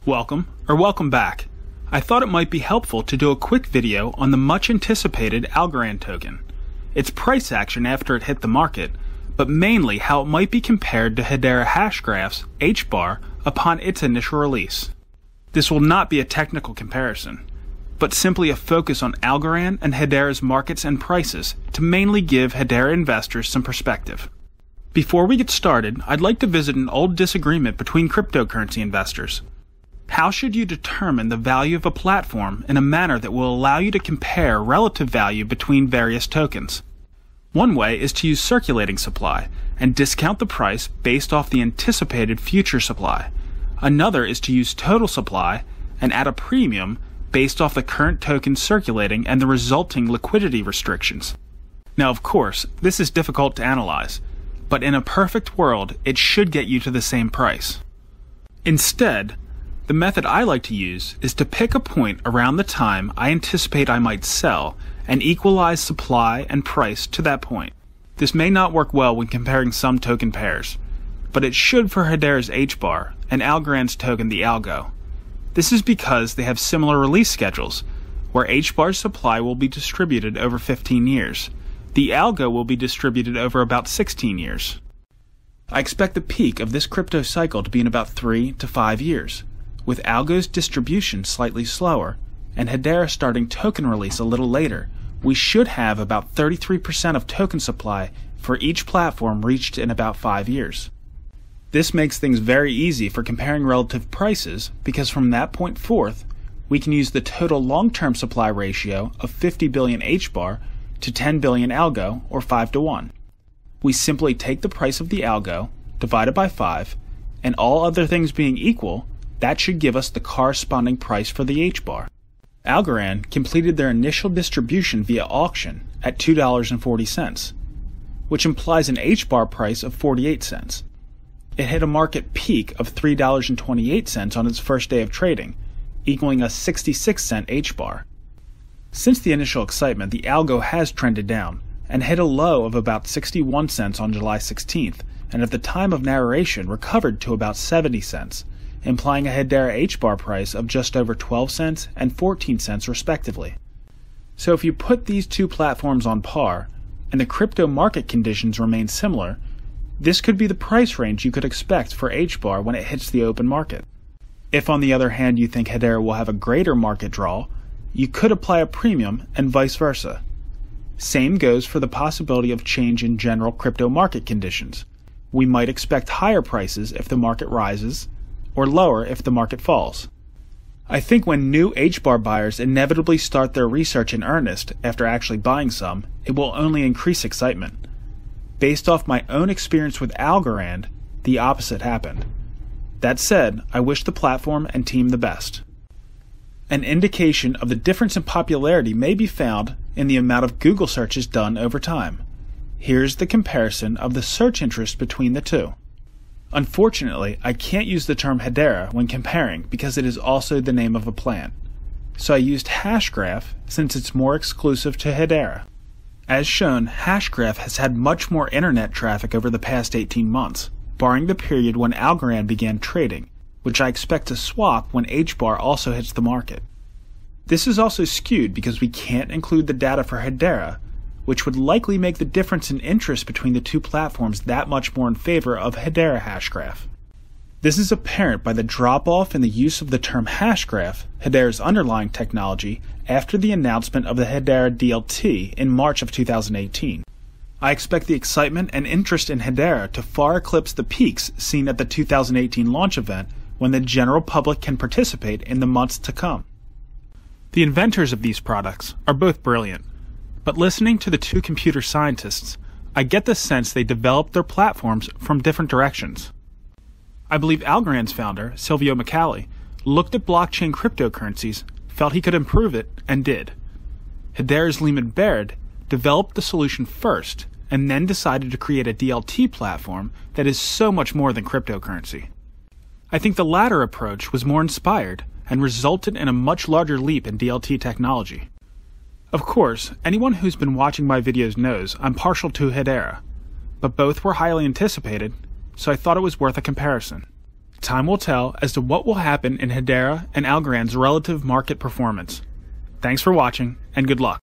Welcome back. I thought it might be helpful to do a quick video on the much anticipated Algorand token, its price action after it hit the market, but mainly how it might be compared to Hedera Hashgraph's HBAR upon its initial release. This will not be a technical comparison, but simply a focus on Algorand and Hedera's markets and prices to mainly give Hedera investors some perspective. Before we get started, I'd like to visit an old disagreement between cryptocurrency investors. How should you determine the value of a platform in a manner that will allow you to compare relative value between various tokens? One way is to use circulating supply and discount the price based off the anticipated future supply. Another is to use total supply and add a premium based off the current token circulating and the resulting liquidity restrictions. Now, of course, this is difficult to analyze, but in a perfect world, it should get you to the same price. Instead, the method I like to use is to pick a point around the time I anticipate I might sell and equalize supply and price to that point. This may not work well when comparing some token pairs, but it should for Hedera's HBAR and Algorand's token the Algo. This is because they have similar release schedules, where HBAR's supply will be distributed over 15 years. The Algo will be distributed over about 16 years. I expect the peak of this crypto cycle to be in about 3 to 5 years, with Algo's distribution slightly slower, and Hedera starting token release a little later. We should have about 33% of token supply for each platform reached in about 5 years. This makes things very easy for comparing relative prices because from that point forth, we can use the total long-term supply ratio of 50 billion HBAR to 10 billion Algo, or 5 to 1. We simply take the price of the Algo, divide it by 5, and all other things being equal, that should give us the corresponding price for the HBAR. Algorand completed their initial distribution via auction at $2.40, which implies an HBAR price of 48 cents. It hit a market peak of $3.28 on its first day of trading, equaling a 66-cent HBAR. Since the initial excitement, the Algo has trended down and hit a low of about 61 cents on July 16th, and at the time of narration recovered to about 70 cents, implying a Hedera HBAR price of just over 12 cents and 14 cents respectively. So if you put these two platforms on par, and the crypto market conditions remain similar, this could be the price range you could expect for HBAR when it hits the open market. If on the other hand you think Hedera will have a greater market draw, you could apply a premium and vice versa. Same goes for the possibility of change in general crypto market conditions. We might expect higher prices if the market rises, or lower if the market falls. I think when new HBAR buyers inevitably start their research in earnest after actually buying some, it will only increase excitement. Based off my own experience with Algorand, the opposite happened. That said, I wish the platform and team the best. An indication of the difference in popularity may be found in the amount of Google searches done over time. Here's the comparison of the search interest between the two. Unfortunately, I can't use the term Hedera when comparing because it is also the name of a plant. So I used Hashgraph since it's more exclusive to Hedera. As shown, Hashgraph has had much more internet traffic over the past 18 months, barring the period when Algorand began trading, which I expect to swap when HBAR also hits the market. This is also skewed because we can't include the data for Hedera, which would likely make the difference in interest between the two platforms that much more in favor of Hedera Hashgraph. This is apparent by the drop-off in the use of the term Hashgraph, Hedera's underlying technology, after the announcement of the Hedera DLT in March of 2018. I expect the excitement and interest in Hedera to far eclipse the peaks seen at the 2018 launch event when the general public can participate in the months to come. The inventors of these products are both brilliant, but listening to the two computer scientists, I get the sense they developed their platforms from different directions. I believe Algorand's founder, Silvio Micali, looked at blockchain cryptocurrencies, felt he could improve it, and did. Hedera's Lehman Baird developed the solution first, and then decided to create a DLT platform that is so much more than cryptocurrency. I think the latter approach was more inspired and resulted in a much larger leap in DLT technology. Of course, anyone who's been watching my videos knows I'm partial to Hedera, but both were highly anticipated, so I thought it was worth a comparison. Time will tell as to what will happen in Hedera and Algorand's relative market performance. Thanks for watching, and good luck.